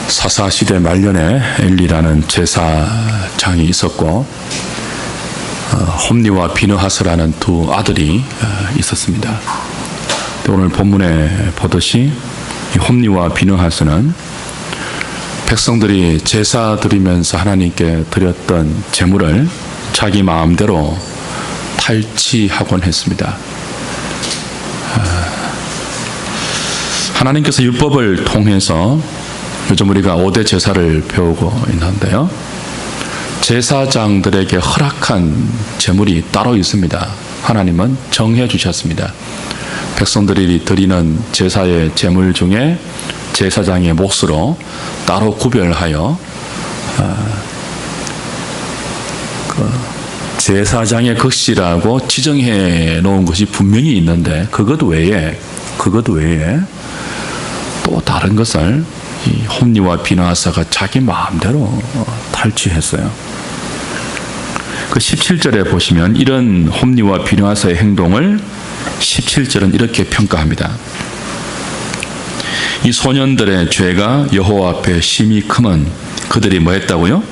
사사시대 말년에 엘리라는 제사장이 있었고 홈니와 비느하스라는 두 아들이 있었습니다. 오늘 본문에 보듯이 이 홈니와 비느하스는 백성들이 제사 드리면서 하나님께 드렸던 제물을 자기 마음대로 탈취하곤 했습니다. 하나님께서 율법을 통해서 요즘 우리가 5대 제사를 배우고 있는데요, 제사장들에게 허락한 제물이 따로 있습니다. 하나님은 정해 주셨습니다. 백성들이 드리는 제사의 제물 중에 제사장의 몫으로 따로 구별하여 제사장의 것이라고 지정해 놓은 것이 분명히 있는데 그것 외에 또 다른 것을 이 홈니와 비느하스가 자기 마음대로 탈취했어요. 그 17절에 보시면 이런 홈니와 비느하스의 행동을 17절은 이렇게 평가합니다. 이 소년들의 죄가 여호와 앞에 심히 크면 그들이 뭐 했다고요?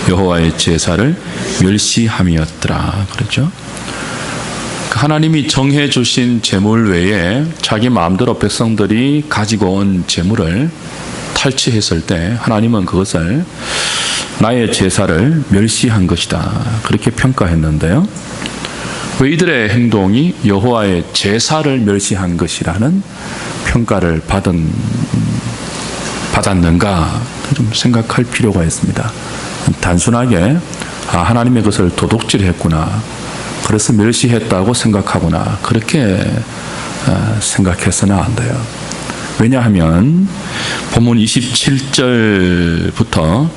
여호와의 제사를 멸시함이었더라. 그렇죠? 하나님이 정해 주신 제물 외에 자기 마음대로 백성들이 가지고 온 제물을 탈취했을 때 하나님은 그것을 나의 제사를 멸시한 것이다. 그렇게 평가했는데요. 왜 이들의 행동이 여호와의 제사를 멸시한 것이라는 평가를 받았는가 좀 생각할 필요가 있습니다. 단순하게 하나님의 것을 도둑질했구나, 그래서 멸시했다고 생각하구나, 그렇게 생각해서는 안 돼요. 왜냐하면 본문 27절부터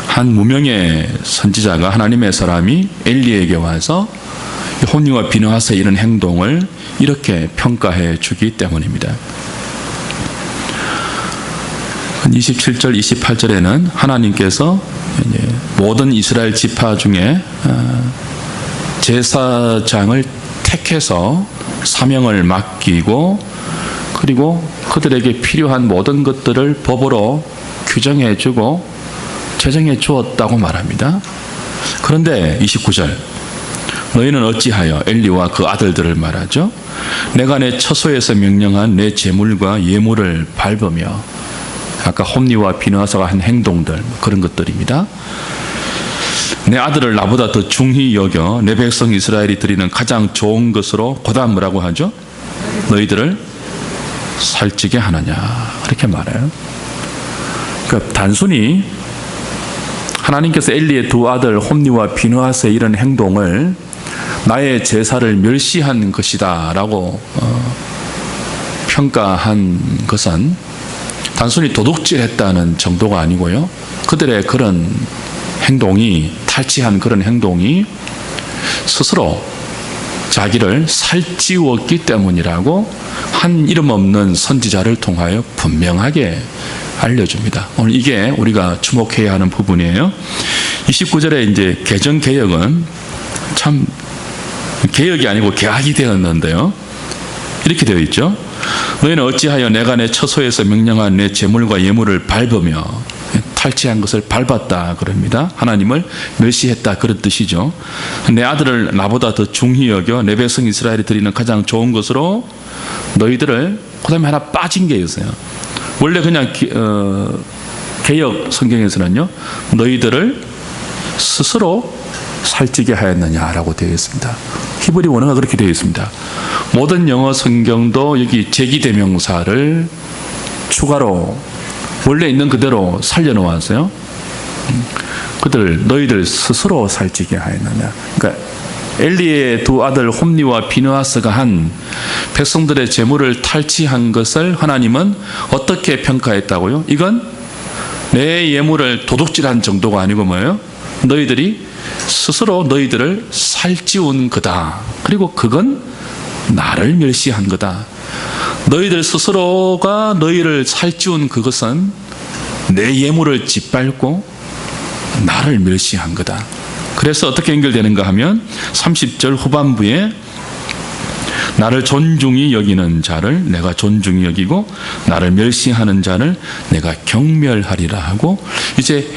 한 무명의 선지자가, 하나님의 사람이 엘리에게 와서 홈니와 비느하스의 이런 행동을 이렇게 평가해 주기 때문입니다. 27절, 28절에는 하나님께서 모든 이스라엘 지파 중에 제사장을 택해서 사명을 맡기고 그리고 그들에게 필요한 모든 것들을 법으로 규정해 주고 제정해 주었다고 말합니다. 그런데 29절, 너희는 어찌하여 엘리와 그 아들들을 말하죠? 내가 내 처소에서 명령한 내 제물과 예물을 밟으며, 아까 홈니와 비느하스가 한 행동들, 그런 것들입니다. 내 아들을 나보다 더 중히 여겨 내 백성 이스라엘이 드리는 가장 좋은 것으로 그다음 뭐라고 하죠? 너희들을 살찌게 하느냐, 그렇게 말해요. 그러니까 단순히 하나님께서 엘리의 두 아들 홈니와 비느하스의 이런 행동을 나의 제사를 멸시한 것이다 라고 평가한 것은 단순히 도둑질했다는 정도가 아니고요, 그들의 그런 행동이, 탈취한 그런 행동이 스스로 자기를 살찌웠기 때문이라고 한 이름 없는 선지자를 통하여 분명하게 알려줍니다. 오늘 이게 우리가 주목해야 하는 부분이에요. 29절에 이제 개정개혁은 참 개혁이 아니고 개학이 되었는데요, 이렇게 되어 있죠. 너희는 어찌하여 내가 내 처소에서 명령한 내 제물과 예물을 밟으며, 탈취한 것을 밟았다 그럽니다. 하나님을 멸시했다, 그런 뜻이죠. 내 아들을 나보다 더 중히 여겨 내 백성 이스라엘이 드리는 가장 좋은 것으로 너희들을, 그 다음에 하나 빠진 게 있어요. 원래 그냥 개역 성경에서는요, 너희들을 스스로 살찌게 하였느냐라고 되어 있습니다. 히브리 원어가 그렇게 되어 있습니다. 모든 영어 성경도 여기 제기대명사를 추가로 원래 있는 그대로 살려놓았어요. 너희들 스스로 살찌게 하였느냐. 그러니까 엘리의 두 아들 홈니와 비느하스가 한 백성들의 제물을 탈취한 것을 하나님은 어떻게 평가했다고요? 이건 내 예물을 도둑질한 정도가 아니고 뭐예요? 너희들이 스스로 너희들을 살찌운 거다. 그리고 그건 나를 멸시한 거다. 너희들 스스로가 너희를 살찌운 그것은 내 예물을 짓밟고 나를 멸시한 거다. 그래서 어떻게 연결되는가 하면 30절 후반부에 나를 존중히 여기는 자를 내가 존중히 여기고 나를 멸시하는 자를 내가 경멸하리라 하고, 이제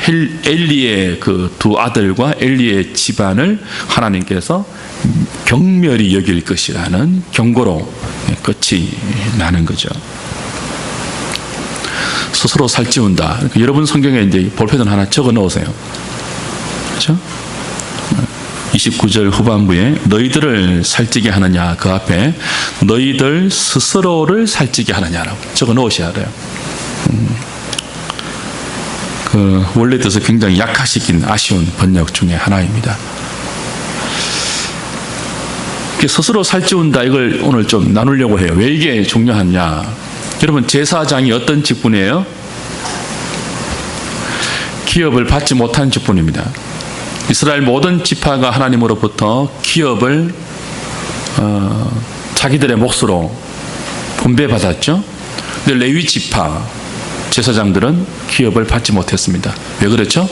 엘리의 그 두 아들과 엘리의 집안을 하나님께서 경멸히 여길 것이라는 경고로 끝이 나는 거죠. 스스로 살찌운다. 여러분 성경에 이제 볼펜을 하나 적어 넣으세요. 그렇죠? 29절 후반부에 너희들을 살찌게 하느냐, 그 앞에 너희들 스스로를 살찌게 하느냐라고 적어 놓으셔야 돼요. 그 원래 뜻을 굉장히 약화시킨 아쉬운 번역 중에 하나입니다. 스스로 살찌운다, 이걸 오늘 좀 나누려고 해요. 왜 이게 중요하냐? 여러분, 제사장이 어떤 직분이에요? 기업을 받지 못한 직분입니다. 이스라엘 모든 지파가 하나님으로부터 기업을 자기들의 몫으로 분배받았죠. 근데 레위 지파 제사장들은 기업을 받지 못했습니다. 왜 그랬죠?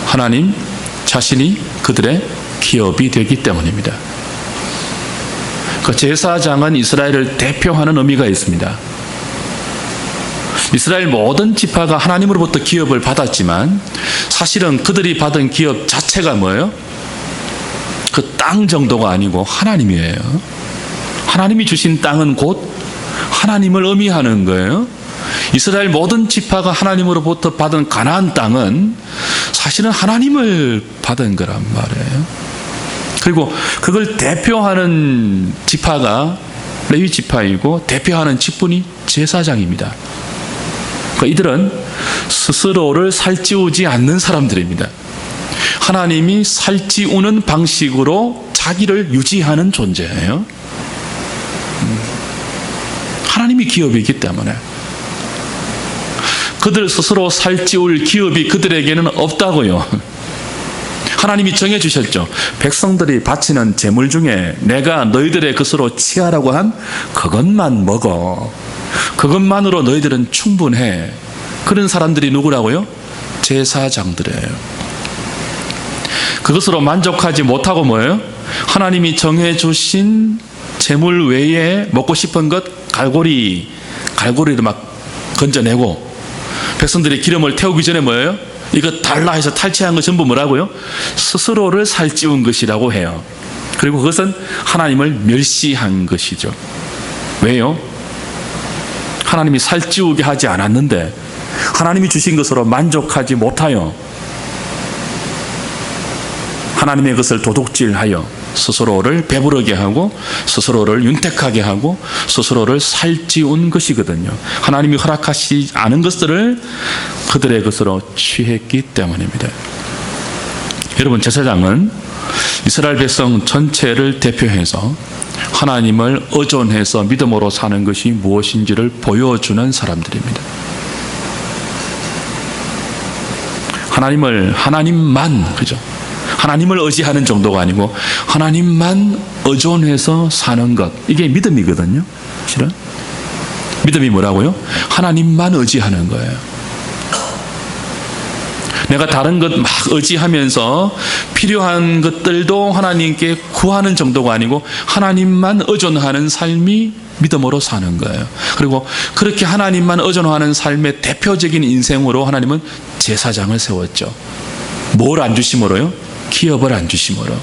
하나님 자신이 그들의 기업이 되기 때문입니다. 그 제사장은 이스라엘을 대표하는 의미가 있습니다. 이스라엘 모든 지파가 하나님으로부터 기업을 받았지만 사실은 그들이 받은 기업 자체가 뭐예요? 그 땅 정도가 아니고 하나님이에요. 하나님이 주신 땅은 곧 하나님을 의미하는 거예요. 이스라엘 모든 지파가 하나님으로부터 받은 가나안 땅은 사실은 하나님을 받은 거란 말이에요. 그리고 그걸 대표하는 지파가 레위 지파이고 대표하는 직분이 제사장입니다. 이들은 스스로를 살찌우지 않는 사람들입니다. 하나님이 살찌우는 방식으로 자기를 유지하는 존재예요. 하나님이 기업이기 때문에 그들 스스로 살찌울 기업이 그들에게는 없다고요. 하나님이 정해주셨죠. 백성들이 바치는 제물 중에 내가 너희들의 것으로 취하라고 한 그것만 먹어. 그것만으로 너희들은 충분해. 그런 사람들이 누구라고요? 제사장들이에요. 그것으로 만족하지 못하고 뭐예요? 하나님이 정해주신 제물 외에 먹고 싶은 것 갈고리를 막 건져내고, 백성들이 기름을 태우기 전에 뭐예요? 이거 달라 해서 탈취한 거 전부 뭐라고요? 스스로를 살찌운 것이라고 해요. 그리고 그것은 하나님을 멸시한 것이죠. 왜요? 하나님이 살찌우게 하지 않았는데 하나님이 주신 것으로 만족하지 못하여 하나님의 것을 도둑질하여 스스로를 배부르게 하고 스스로를 윤택하게 하고 스스로를 살찌운 것이거든요. 하나님이 허락하시지 않은 것들을 그들의 것으로 취했기 때문입니다. 여러분, 제사장은 이스라엘 백성 전체를 대표해서 하나님을 의존해서 믿음으로 사는 것이 무엇인지를 보여주는 사람들입니다. 하나님만, 그죠? 하나님을 의지하는 정도가 아니고 하나님만 의존해서 사는 것, 이게 믿음이거든요. 실은 믿음이 뭐라고요? 하나님만 의지하는 거예요. 내가 다른 것 막 의지하면서 필요한 것들도 하나님께 구하는 정도가 아니고 하나님만 의존하는 삶이 믿음으로 사는 거예요. 그리고 그렇게 하나님만 의존하는 삶의 대표적인 인생으로 하나님은 제사장을 세웠죠. 뭘 안 주심으로요? 기업을 안 주심으로.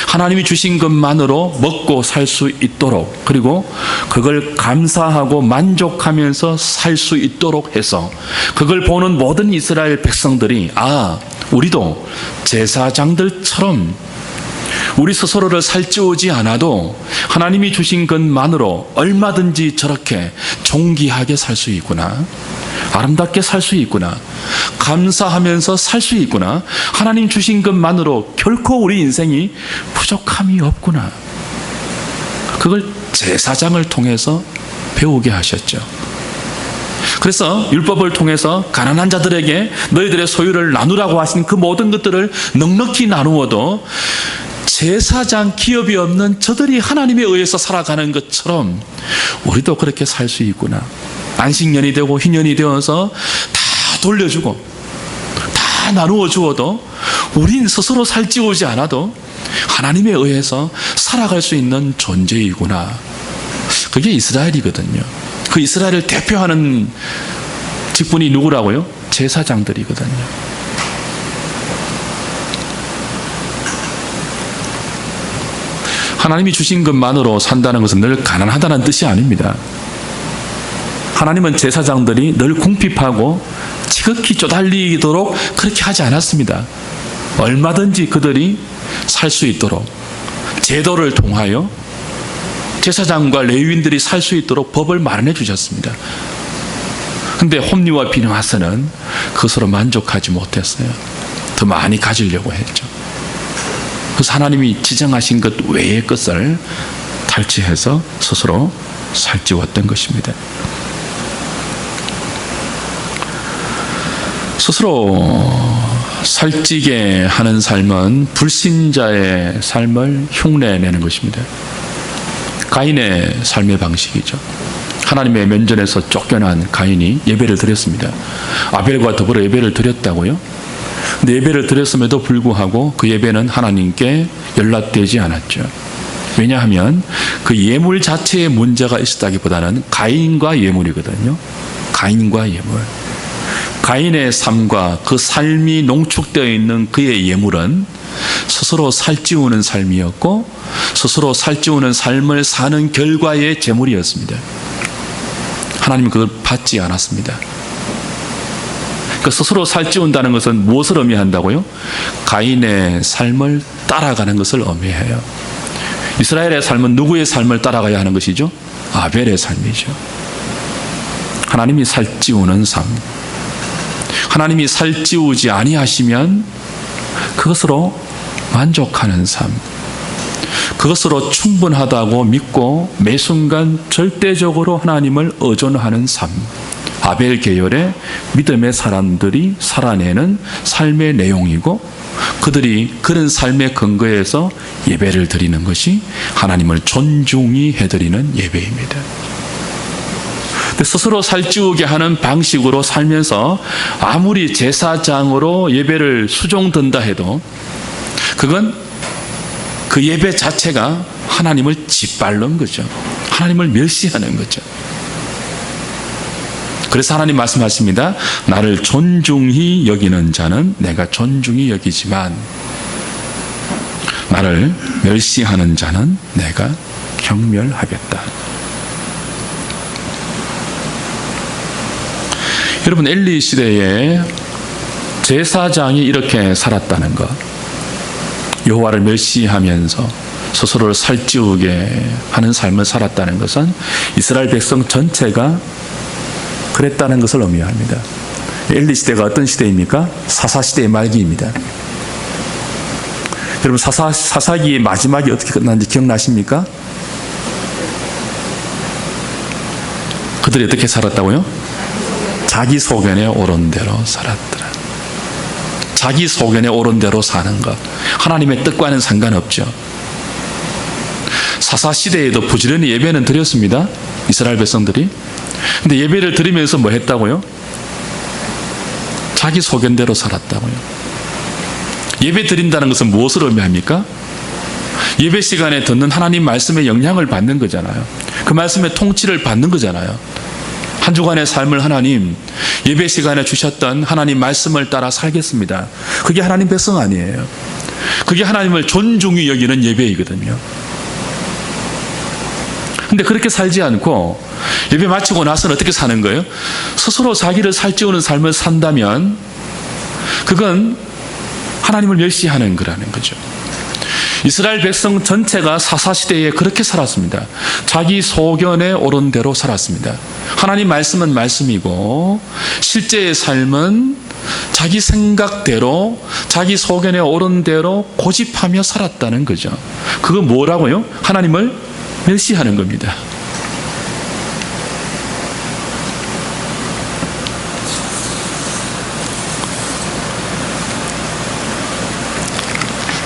하나님이 주신 것만으로 먹고 살 수 있도록, 그리고 그걸 감사하고 만족하면서 살 수 있도록 해서 그걸 보는 모든 이스라엘 백성들이 우리도 제사장들처럼 우리 스스로를 살찌우지 않아도 하나님이 주신 것만으로 얼마든지 저렇게 존귀하게 살 수 있구나, 아름답게 살 수 있구나, 감사하면서 살 수 있구나, 하나님 주신 것만으로 결코 우리 인생이 부족함이 없구나, 그걸 제사장을 통해서 배우게 하셨죠. 그래서 율법을 통해서 가난한 자들에게 너희들의 소유를 나누라고 하신 그 모든 것들을 넉넉히 나누어도 제사장 기업이 없는 저들이 하나님에 의해서 살아가는 것처럼 우리도 그렇게 살 수 있구나. 안식년이 되고 희년이 되어서 다 돌려주고 나누어 주어도 우린 스스로 살찌우지 않아도 하나님에 의해서 살아갈 수 있는 존재이구나. 그게 이스라엘이거든요. 그 이스라엘을 대표하는 직분이 누구라고요? 제사장들이거든요. 하나님이 주신 것만으로 산다는 것은 늘 가난하다는 뜻이 아닙니다. 하나님은 제사장들이 늘 궁핍하고 지극히 쪼달리도록 그렇게 하지 않았습니다. 얼마든지 그들이 살 수 있도록 제도를 통하여 제사장과 레위인들이 살 수 있도록 법을 마련해 주셨습니다. 그런데 홈리와 비느하스는 그것으로 만족하지 못했어요. 더 많이 가지려고 했죠. 그래서 하나님이 지정하신 것 외의 것을 탈취해서 스스로 살찌웠던 것입니다. 스스로 살찌게 하는 삶은 불신자의 삶을 흉내내는 것입니다. 가인의 삶의 방식이죠. 하나님의 면전에서 쫓겨난 가인이 예배를 드렸습니다. 아벨과 더불어 예배를 드렸다고요? 근데 예배를 드렸음에도 불구하고 그 예배는 하나님께 연락되지 않았죠. 왜냐하면 그 예물 자체에 문제가 있었다기보다는 가인과 예물이거든요. 가인과 예물. 가인의 삶과 그 삶이 농축되어 있는 그의 예물은 스스로 살찌우는 삶이었고 스스로 살찌우는 삶을 사는 결과의 제물이었습니다. 하나님은 그걸 받지 않았습니다. 그 스스로 살찌운다는 것은 무엇을 의미한다고요? 가인의 삶을 따라가는 것을 의미해요. 이스라엘의 삶은 누구의 삶을 따라가야 하는 것이죠? 아벨의 삶이죠. 하나님이 살찌우는 삶. 하나님이 살찌우지 아니하시면 그것으로 만족하는 삶. 그것으로 충분하다고 믿고 매 순간 절대적으로 하나님을 의존하는 삶. 아벨 계열의 믿음의 사람들이 살아내는 삶의 내용이고 그들이 그런 삶의 근거에서 예배를 드리는 것이 하나님을 존중히 해드리는 예배입니다. 스스로 살찌우게 하는 방식으로 살면서 아무리 제사장으로 예배를 수종든다 해도 그건 그 예배 자체가 하나님을 짓밟는 거죠. 하나님을 멸시하는 거죠. 그래서 하나님 말씀하십니다. 나를 존중히 여기는 자는 내가 존중히 여기지만 나를 멸시하는 자는 내가 경멸하겠다. 여러분, 엘리 시대에 제사장이 이렇게 살았다는 것, 여호와를 멸시하면서 스스로를 살찌우게 하는 삶을 살았다는 것은 이스라엘 백성 전체가 그랬다는 것을 의미합니다. 엘리 시대가 어떤 시대입니까? 사사시대의 말기입니다. 여러분, 사사기의 마지막이 어떻게 끝났는지 기억나십니까? 그들이 어떻게 살았다고요? 자기 소견에 옳은 대로 살았더라. 자기 소견에 옳은 대로 사는 것. 하나님의 뜻과는 상관없죠. 사사시대에도 부지런히 예배는 드렸습니다. 이스라엘 백성들이. 근데 예배를 드리면서 뭐 했다고요? 자기 소견대로 살았다고요. 예배 드린다는 것은 무엇을 의미합니까? 예배 시간에 듣는 하나님 말씀의 영향을 받는 거잖아요. 그 말씀의 통치를 받는 거잖아요. 한 주간의 삶을 하나님, 예배 시간에 주셨던 하나님 말씀을 따라 살겠습니다. 그게 하나님 백성 아니에요. 그게 하나님을 존중히 여기는 예배이거든요. 근데 그렇게 살지 않고 예배 마치고 나서는 어떻게 사는 거예요? 스스로 자기를 살찌우는 삶을 산다면 그건 하나님을 멸시하는 거라는 거죠. 이스라엘 백성 전체가 사사시대에 그렇게 살았습니다. 자기 소견에 옳은 대로 살았습니다. 하나님 말씀은 말씀이고 실제의 삶은 자기 생각대로 자기 소견에 옳은 대로 고집하며 살았다는 거죠. 그거 뭐라고요? 하나님을 멸시하는 겁니다.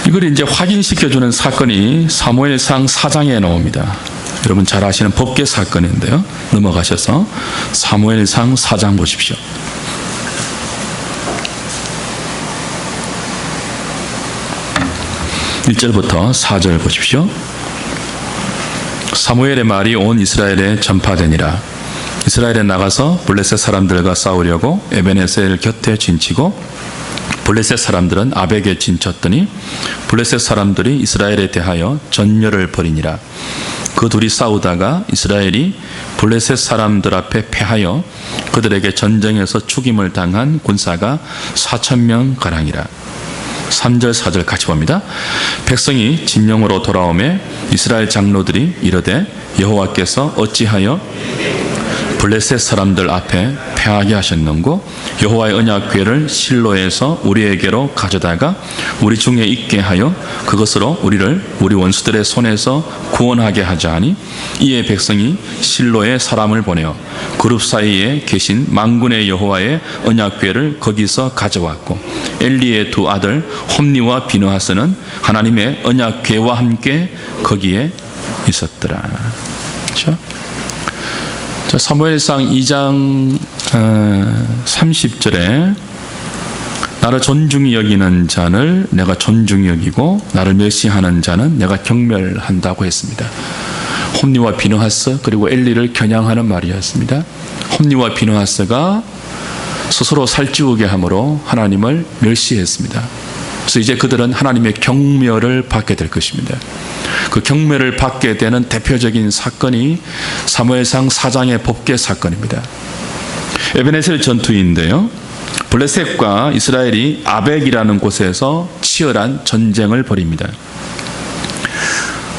이걸 이제 확인시켜주는 사건이 사무엘상 4장에 나옵니다. 여러분 잘 아시는 법궤 사건인데요. 넘어가셔서 사무엘상 4장 보십시오. 1절부터 4절 보십시오. 사무엘의 말이 온 이스라엘에 전파되니라. 이스라엘에 나가서 블레셋 사람들과 싸우려고 에베네셀 곁에 진치고 블레셋 사람들은 아벡에 진쳤더니 블레셋 사람들이 이스라엘에 대하여 전열을 벌이니라. 그 둘이 싸우다가 이스라엘이 블레셋 사람들 앞에 패하여 그들에게 전쟁에서 죽임을 당한 군사가 4,000명 가량이라. 3절 4절 같이 봅니다. 백성이 진영으로 돌아오매 이스라엘 장로들이 이르되 여호와께서 어찌하여 블레셋 사람들 앞에 패하게 하셨는고 여호와의 언약궤를 실로에서 우리에게로 가져다가 우리 중에 있게 하여 그것으로 우리를 우리 원수들의 손에서 구원하게 하자니 이에 백성이 실로에 사람을 보내어 그룹 사이에 계신 만군의 여호와의 언약궤를 거기서 가져왔고 엘리의 두 아들 홈니와 비느하스는 하나님의 언약궤와 함께 거기에 있었더라. 그렇죠? 사무엘상 2장 30절에 나를 존중히 여기는 자를 내가 존중히 여기고 나를 멸시하는 자는 내가 경멸한다고 했습니다. 홈니와 비느하스 그리고 엘리를 겨냥하는 말이었습니다. 홈니와 비느하스가 스스로 살찌우게 함으로 하나님을 멸시했습니다. 그래서 이제 그들은 하나님의 경멸을 받게 될 것입니다. 그 경멸을 받게 되는 대표적인 사건이 사무엘상 4장의 법궤 사건입니다. 에베네셀 전투인데요. 블레셋과 이스라엘이 아벡이라는 곳에서 치열한 전쟁을 벌입니다.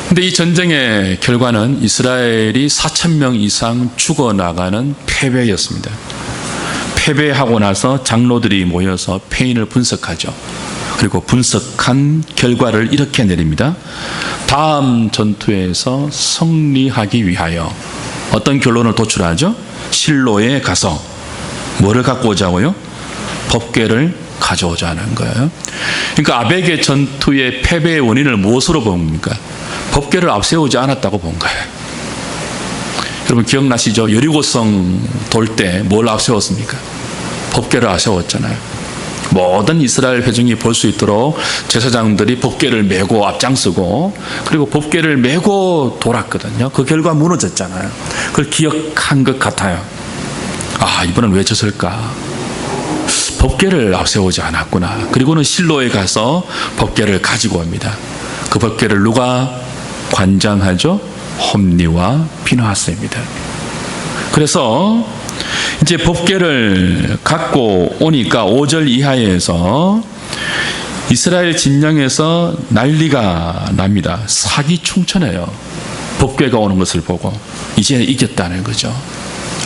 그런데 이 전쟁의 결과는 이스라엘이 4,000명 이상 죽어나가는 패배였습니다. 패배하고 나서 장로들이 모여서 패인을 분석하죠. 그리고 분석한 결과를 이렇게 내립니다. 다음 전투에서 승리하기 위하여 어떤 결론을 도출하죠? 실로에 가서 뭐를 갖고 오자고요? 법궤를 가져오자는 거예요. 그러니까 아벡의 전투의 패배의 원인을 무엇으로 봅니까? 법궤를 앞세우지 않았다고 본 거예요. 여러분 기억나시죠? 여리고성 돌 때 뭘 앞세웠습니까? 법궤를 앞세웠잖아요. 모든 이스라엘 회중이 볼 수 있도록 제사장들이 법궤를 메고 앞장서고 그리고 법궤를 메고 돌았거든요. 그 결과 무너졌잖아요. 그걸 기억한 것 같아요. 아, 이번엔 왜 졌을까? 법궤를 앞세우지 않았구나. 그리고는 실로에 가서 법궤를 가지고 옵니다. 그 법궤를 누가 관장하죠? 홈니와 비느하스입니다. 그래서 이제 법궤를 갖고 오니까 5절 이하에서 이스라엘 진영에서 난리가 납니다. 사기충천해요. 법궤가 오는 것을 보고 이제 이겼다는 거죠.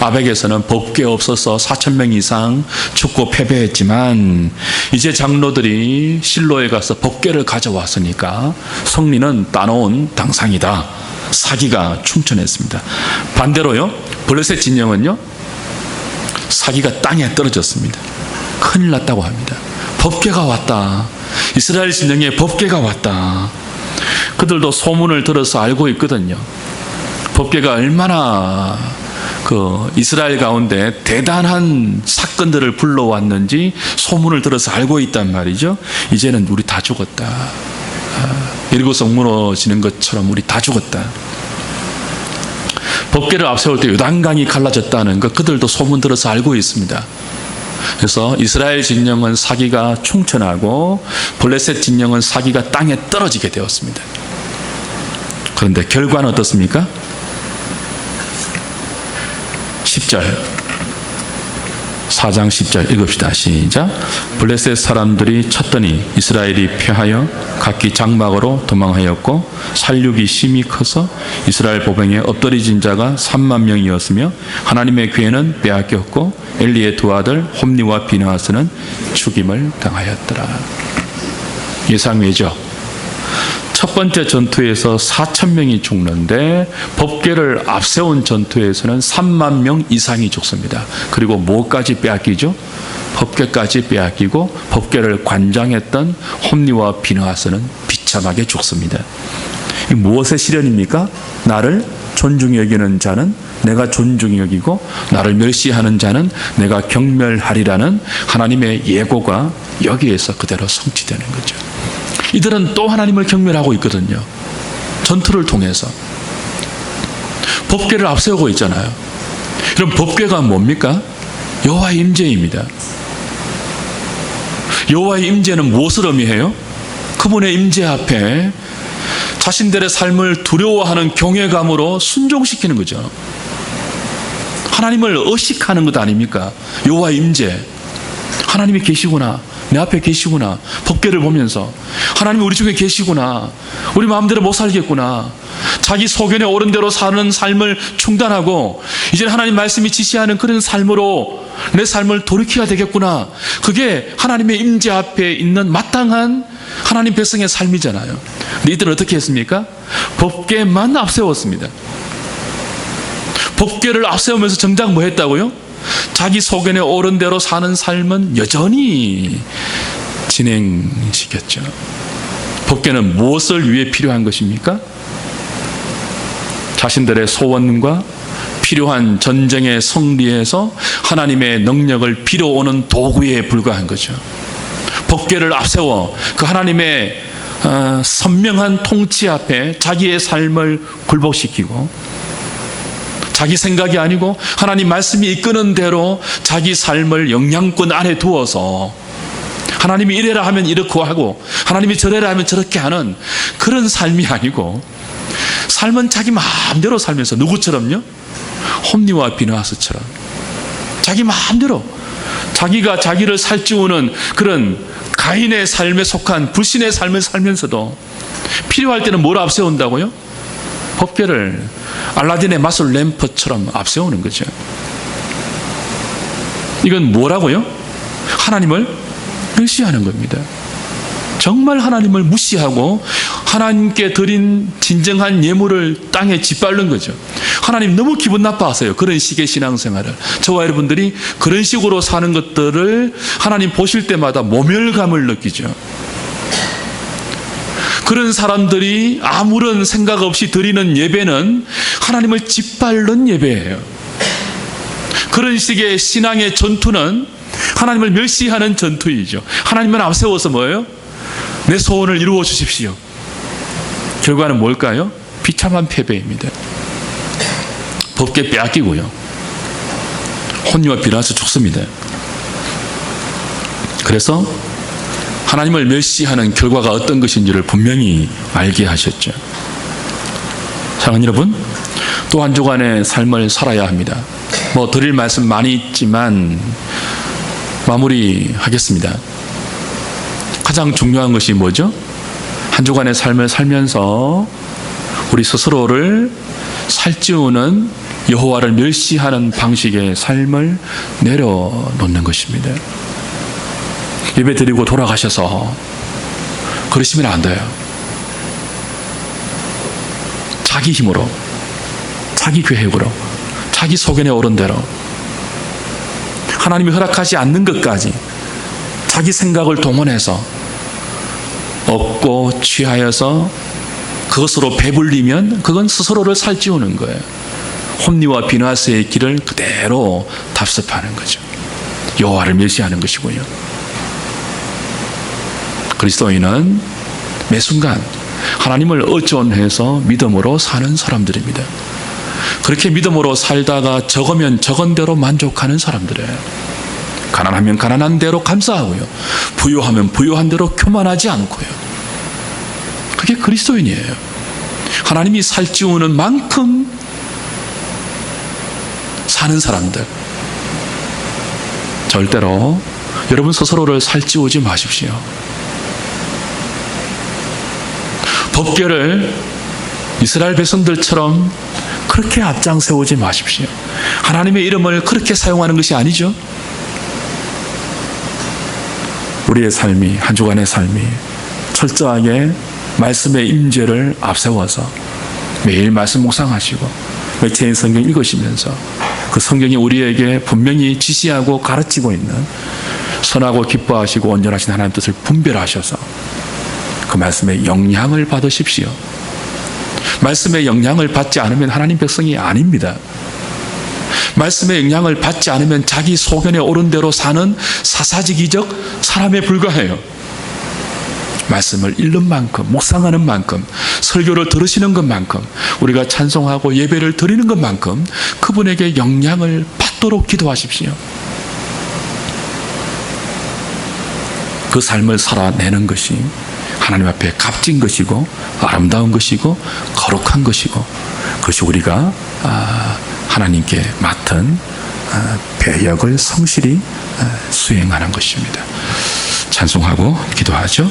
아벡에서는 법궤 없어서 4,000명 이상 죽고 패배했지만 이제 장로들이 실로에 가서 법궤를 가져왔으니까 승리는 따놓은 당상이다. 사기가 충천했습니다. 반대로요, 블레셋 진영은요, 사기가 땅에 떨어졌습니다. 큰일 났다고 합니다. 법궤가 왔다. 이스라엘 진영에 법궤가 왔다. 그들도 소문을 들어서 알고 있거든요. 법궤가 얼마나 이스라엘 가운데 대단한 사건들을 불러왔는지 소문을 들어서 알고 있단 말이죠. 이제는 우리 다 죽었다. 여리고성 무너지는 것처럼 우리 다 죽었다. 법궤를 앞세울 때 요단강이 갈라졌다는 것 그들도 소문 들어서 알고 있습니다. 그래서 이스라엘 진영은 사기가 충천하고 블레셋 진영은 사기가 땅에 떨어지게 되었습니다. 그런데 결과는 어떻습니까? 10절 4장 10절 읽읍시다. 시작. 블레셋 사람들이 쳤더니 이스라엘이 패하여 각기 장막으로 도망하였고 살육이 심히 커서 이스라엘 보병에 엎드러진 자가 3만 명이었으며 하나님의 궤는 빼앗겼고 엘리의 두 아들 홈니와 비느하스는 죽임을 당하였더라. 예상외죠. 첫 번째 전투에서 4,000명이 죽는데 법궤를 앞세운 전투에서는 3만 명 이상이 죽습니다. 그리고 뭐까지 빼앗기죠? 법궤까지 빼앗기고 법궤를 관장했던 홈니와 비느하스는 비참하게 죽습니다. 이 무엇의 시련입니까? 나를 존중히 여기는 자는 내가 존중히 여기고 나를 멸시하는 자는 내가 경멸하리라는 하나님의 예고가 여기에서 그대로 성취되는 거죠. 이들은 또 하나님을 경멸하고 있거든요. 전투를 통해서. 법궤를 앞세우고 있잖아요. 그럼 법궤가 뭡니까? 여호와의 임재입니다. 여호와의 임재는 무엇을 의미해요? 그분의 임재 앞에 자신들의 삶을 두려워하는 경외감으로 순종시키는 거죠. 하나님을 의식하는 것 아닙니까? 여호와의 임재. 하나님이 계시구나. 내 앞에 계시구나. 법궤를 보면서 하나님이 우리 중에 계시구나. 우리 마음대로 못 살겠구나. 자기 소견에 옳은 대로 사는 삶을 중단하고 이제 하나님 말씀이 지시하는 그런 삶으로 내 삶을 돌이켜야 되겠구나. 그게 하나님의 임재 앞에 있는 마땅한 하나님 백성의 삶이잖아요. 근데 이들은 어떻게 했습니까? 법궤만 앞세웠습니다. 법궤를 앞세우면서 정작 뭐 했다고요? 자기 소견에 옳은 대로 사는 삶은 여전히 진행시켰죠. 법궤는 무엇을 위해 필요한 것입니까? 자신들의 소원과 필요한 전쟁의 승리에서 하나님의 능력을 빌어오는 도구에 불과한 거죠. 법궤를 앞세워 그 하나님의 선명한 통치 앞에 자기의 삶을 굴복시키고 자기 생각이 아니고 하나님 말씀이 이끄는 대로 자기 삶을 영향권 안에 두어서 하나님이 이래라 하면 이렇게 하고 하나님이 저래라 하면 저렇게 하는 그런 삶이 아니고 삶은 자기 마음대로 살면서 누구처럼요? 홈리와 비느하스처럼 자기 마음대로 자기가 자기를 살찌우는 그런 가인의 삶에 속한 불신의 삶을 살면서도 필요할 때는 뭘 앞세운다고요? 법궤를 알라딘의 마술 램프처럼 앞세우는 거죠. 이건 뭐라고요? 하나님을 멸시하는 겁니다. 정말 하나님을 무시하고 하나님께 드린 진정한 예물을 땅에 짓밟는 거죠. 하나님 너무 기분 나빠하세요. 그런 식의 신앙생활을. 저와 여러분들이 그런 식으로 사는 것들을 하나님 보실 때마다 모멸감을 느끼죠. 그런 사람들이 아무런 생각 없이 드리는 예배는 하나님을 짓밟는 예배예요. 그런 식의 신앙의 전투는 하나님을 멸시하는 전투이죠. 하나님만 앞세워서 뭐예요? 내 소원을 이루어 주십시오. 결과는 뭘까요? 비참한 패배입니다. 법궤 빼앗기고요. 혼리와 비느하스 죽습니다. 그래서 하나님을 멸시하는 결과가 어떤 것인지를 분명히 알게 하셨죠. 사랑하는 여러분, 또 한 주간의 삶을 살아야 합니다. 드릴 말씀 많이 있지만 마무리하겠습니다. 가장 중요한 것이 뭐죠? 한 주간의 삶을 살면서 우리 스스로를 살찌우는 여호와를 멸시하는 방식의 삶을 내려놓는 것입니다. 예배 드리고 돌아가셔서 그러시면 안 돼요. 자기 힘으로, 자기 계획으로, 자기 소견에 옳은 대로 하나님이 허락하지 않는 것까지 자기 생각을 동원해서 얻고 취하여서 그것으로 배불리면 그건 스스로를 살찌우는 거예요. 홈리와 비느하스의 길을 그대로 답습하는 거죠. 여호와를 멸시하는 것이고요. 그리스도인은 매 순간 하나님을 의존해서 믿음으로 사는 사람들입니다. 그렇게 믿음으로 살다가 적으면 적은 대로 만족하는 사람들이에요. 가난하면 가난한 대로 감사하고요. 부유하면 부유한 대로 교만하지 않고요. 그게 그리스도인이에요. 하나님이 살찌우는 만큼 사는 사람들. 절대로 여러분 스스로를 살찌우지 마십시오. 법궤를 이스라엘 백성들처럼 그렇게 앞장 세우지 마십시오. 하나님의 이름을 그렇게 사용하는 것이 아니죠. 우리의 삶이, 한 주간의 삶이 철저하게 말씀의 임재를 앞세워서 매일 말씀 묵상하시고 매체인 성경 읽으시면서 그 성경이 우리에게 분명히 지시하고 가르치고 있는 선하고 기뻐하시고 온전하신 하나님 뜻을 분별하셔서 그 말씀의 영향을 받으십시오. 말씀의 영향을 받지 않으면 하나님 백성이 아닙니다. 말씀의 영향을 받지 않으면 자기 소견에 옳은 대로 사는 사사지기적 사람에 불과해요. 말씀을 읽는 만큼, 묵상하는 만큼, 설교를 들으시는 것만큼, 우리가 찬송하고 예배를 드리는 것만큼 그분에게 영향을 받도록 기도하십시오. 그 삶을 살아내는 것이 하나님 앞에 값진 것이고 아름다운 것이고 거룩한 것이고, 그것이 우리가 하나님께 맡은 배역을 성실히 수행하는 것입니다. 찬송하고 기도하죠.